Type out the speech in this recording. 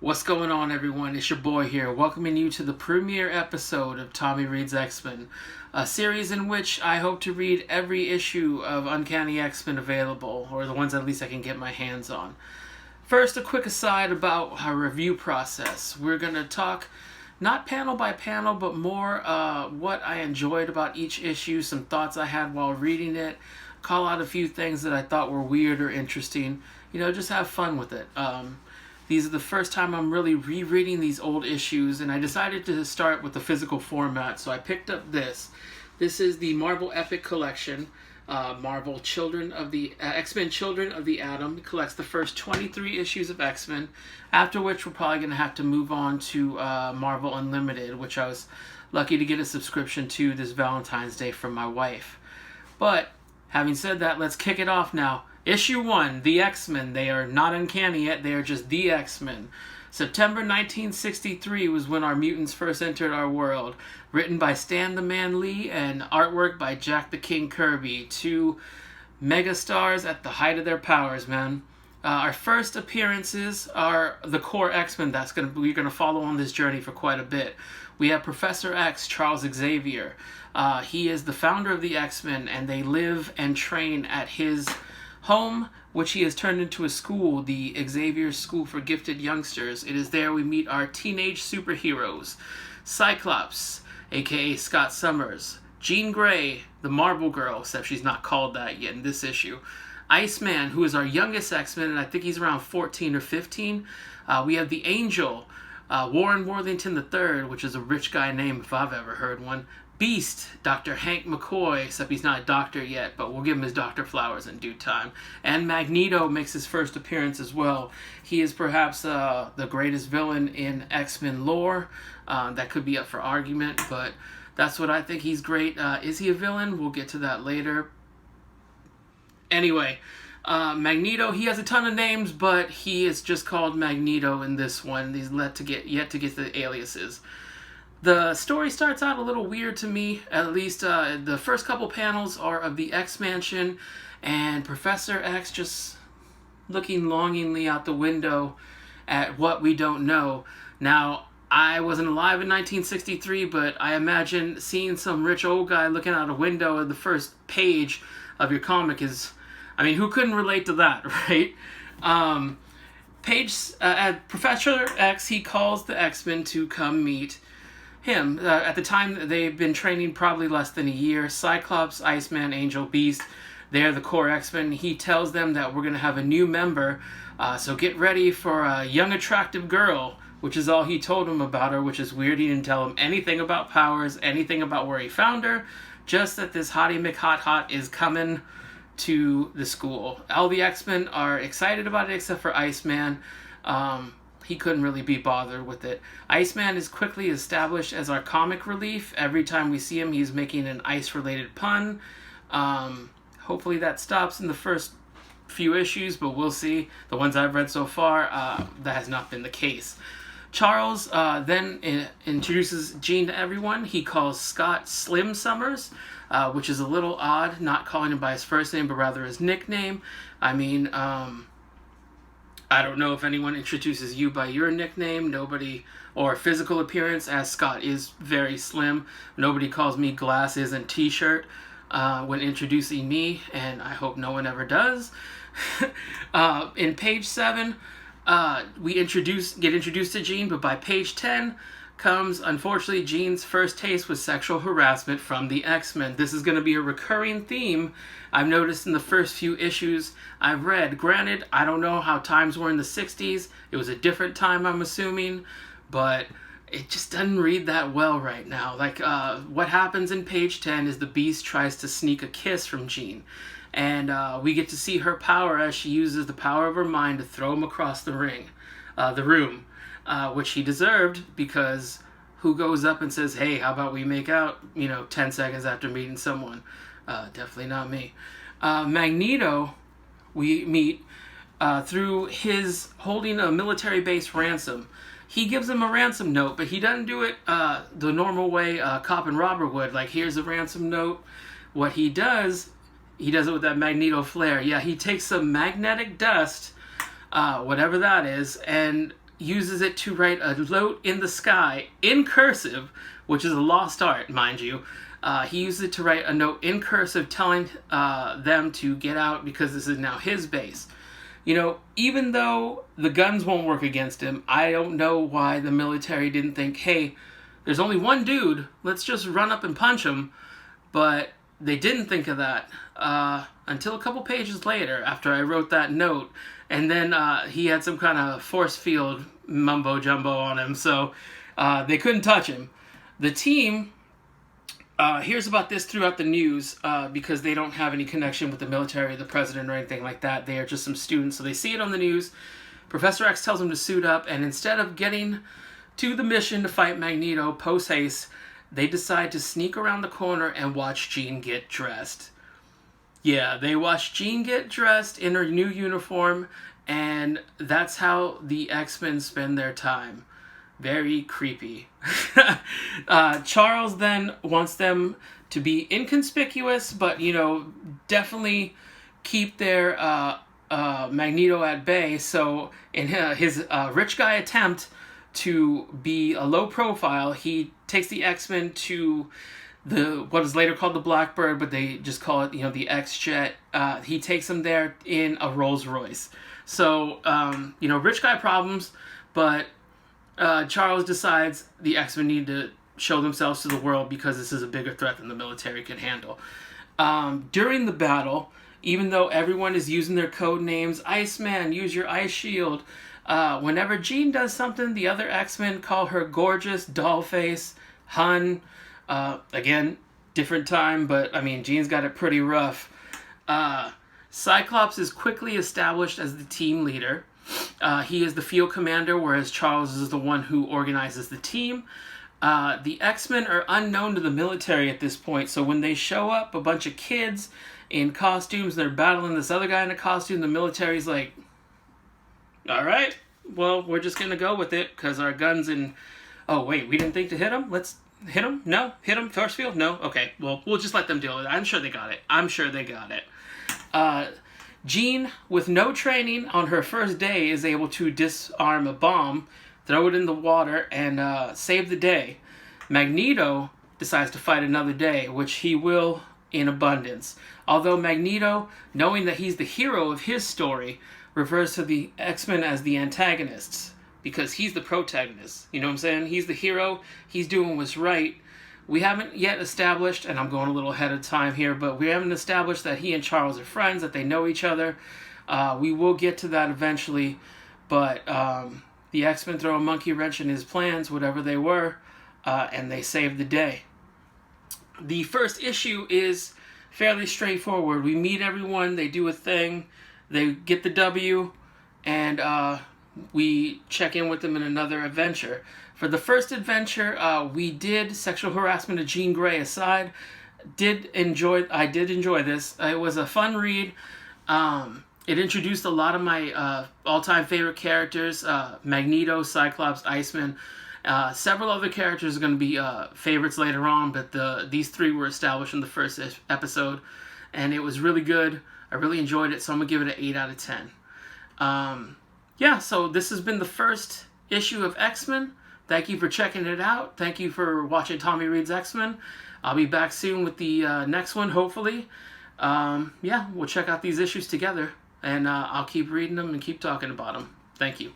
What's going on, everyone? It's your boy here, welcoming you to the premiere episode of Tommy Reads X-Men, a series in which I hope to read every issue of Uncanny X-Men available, or the ones at least I can get my hands on. First, a quick aside about our review process. We're going to talk not panel by panel, but more what I enjoyed about each issue, some thoughts I had while reading it, call out a few things that I thought were weird or interesting. Just have fun with it. These are the first time I'm really rereading these old issues, and I decided to start with the physical format, so I picked up this. This is the Marvel Epic Collection, Marvel Children of the X-Men Children of the Atom. It collects the first 23 issues of X-Men, after which we're probably going to have to move on to Marvel Unlimited, which I was lucky to get a subscription to this Valentine's Day from my wife. But, having said that, let's kick it off now. Issue 1, The X-Men. They are not uncanny yet, they are just The X-Men. September 1963 was when our mutants first entered our world. Written by Stan the Man Lee and artwork by Jack the King Kirby. Two megastars at the height of their powers, man. Our first appearances are the core X-Men we're going to follow on this journey for quite a bit. We have Professor X, Charles Xavier. He is the founder of the X-Men, and they live and train at his home, which he has turned into a school, the Xavier School for Gifted Youngsters. It is there we meet our teenage superheroes. Cyclops, aka Scott Summers. Jean Grey, the Marvel Girl, except she's not called that yet in this issue. Iceman, who is our youngest X-Men, and I think he's around 14 or 15. We have the Angel, Warren Worthington III, which is a rich guy name if I've ever heard one. Beast, Dr. Hank McCoy, except he's not a doctor yet, but we'll give him his Dr. Flowers in due time. And Magneto makes his first appearance as well. He is perhaps the greatest villain in X-Men lore. That could be up for argument, but that's what I think. He's great. Is he a villain? We'll get to that later. Anyway, Magneto, he has a ton of names, but he is just called Magneto in this one. He's yet to get the aliases. The story starts out a little weird to me, at least the first couple panels are of the X-Mansion and Professor X just looking longingly out the window at what we don't know. Now, I wasn't alive in 1963, but I imagine seeing some rich old guy looking out a window at the first page of your comic is, who couldn't relate to that, right? Professor X, he calls the X-Men to come meet him. At the time, they've been training probably less than a year. Cyclops, Iceman, Angel, Beast, they're the core X-Men. He tells them that we're going to have a new member, so get ready for a young, attractive girl, which is all he told them about her, which is weird. He didn't tell them anything about powers, anything about where he found her, just that this hottie McHot is coming to the school. All the X-Men are excited about it except for Iceman. He couldn't really be bothered with it. Iceman is quickly established as our comic relief. Every time we see him, he's making an ice-related pun. Hopefully that stops in the first few issues, but we'll see. The ones I've read so far, that has not been the case. Charles then introduces Jean to everyone. He calls Scott Slim Summers, which is a little odd, not calling him by his first name, but rather his nickname. I don't know if anyone introduces you by your nickname, nobody, or physical appearance, as Scott is very slim. Nobody calls me Glasses and T-shirt when introducing me, and I hope no one ever does. In page 7, we get introduced to Jean, but by page 10 comes, unfortunately, Jean's first taste with sexual harassment from the X-Men. This is going to be a recurring theme I've noticed in the first few issues I've read. Granted, I don't know how times were in the 60s. It was a different time, I'm assuming, but it just doesn't read that well right now. What happens in page 10 is the Beast tries to sneak a kiss from Jean, and we get to see her power as she uses the power of her mind to throw him across the room. Which he deserved, because who goes up and says, hey, how about we make out, 10 seconds after meeting someone? Definitely not me. Magneto, we meet through his holding a military base ransom. He gives him a ransom note, but he doesn't do it the normal way a cop and robber would. Like, here's a ransom note. What he does it with that Magneto flare. Yeah, he takes some magnetic dust, whatever that is, and uses it to write a note in the sky in cursive, which is a lost art, mind you. He used it to write a note in cursive telling them to get out because this is now his base. You know, even though the guns won't work against him, I don't know why the military didn't think, hey, there's only one dude, let's just run up and punch him. But they didn't think of that until a couple pages later after I wrote that note. And then he had some kind of force field mumbo jumbo on him, so they couldn't touch him. The team hears about this throughout the news because they don't have any connection with the military, the president, or anything like that. They are just some students, so they see it on the news. Professor X tells them to suit up, and instead of getting to the mission to fight Magneto post-haste, they decide to sneak around the corner and watch Jean get dressed. Yeah, they watch Jean get dressed in her new uniform, and that's how the X-Men spend their time. Very creepy. Charles then wants them to be inconspicuous, but, you know, definitely keep their Magneto at bay. So in his rich guy attempt to be a low profile, he takes the X-Men to what is later called the Blackbird, but they just call it, you know, the X-Jet. He takes them there in a Rolls Royce. So, you know, rich guy problems, but Charles decides the X-Men need to show themselves to the world because this is a bigger threat than the military can handle. During the battle, even though everyone is using their code names, Iceman, use your ice shield, whenever Jean does something, the other X-Men call her Gorgeous, Dollface, Hun. Again, different time, but I mean, Jean's got it pretty rough. Cyclops is quickly established as the team leader. He is the field commander, whereas Charles is the one who organizes the team. The X-Men are unknown to the military at this point, so when they show up, a bunch of kids in costumes, they're battling this other guy in a costume, the military's like, alright, well, we're just gonna go with it, because our guns in... Oh, wait, we didn't think to hit him? Let's hit him? No? Hit him? Force field? No? Okay, well, we'll just let them deal with it. I'm sure they got it. Jean, with no training on her first day, is able to disarm a bomb, throw it in the water, and save the day. Magneto decides to fight another day, which he will in abundance. Although Magneto, knowing that he's the hero of his story, refers to the X-Men as the antagonists, because he's the protagonist. You know what I'm saying? He's the hero. He's doing what's right. We haven't yet established, and I'm going a little ahead of time here, but we haven't established that he and Charles are friends, that they know each other. We will get to that eventually, but the X-Men throw a monkey wrench in his plans, whatever they were, and they save the day. The first issue is fairly straightforward. We meet everyone, they do a thing, they get the W, and we check in with them in another adventure. For the first adventure, we did sexual harassment of Jean Grey aside. I did enjoy this. It was a fun read. It introduced a lot of my all-time favorite characters: Magneto, Cyclops, Iceman. Several other characters are going to be favorites later on, but these three were established in the first episode, and it was really good. I really enjoyed it, so I'm going to give it an 8 out of 10. Yeah, so this has been the first issue of X-Men. Thank you for checking it out. Thank you for watching Tommy Reads X-Men. I'll be back soon with the next one, hopefully. Yeah, we'll check out these issues together, and I'll keep reading them and keep talking about them. Thank you.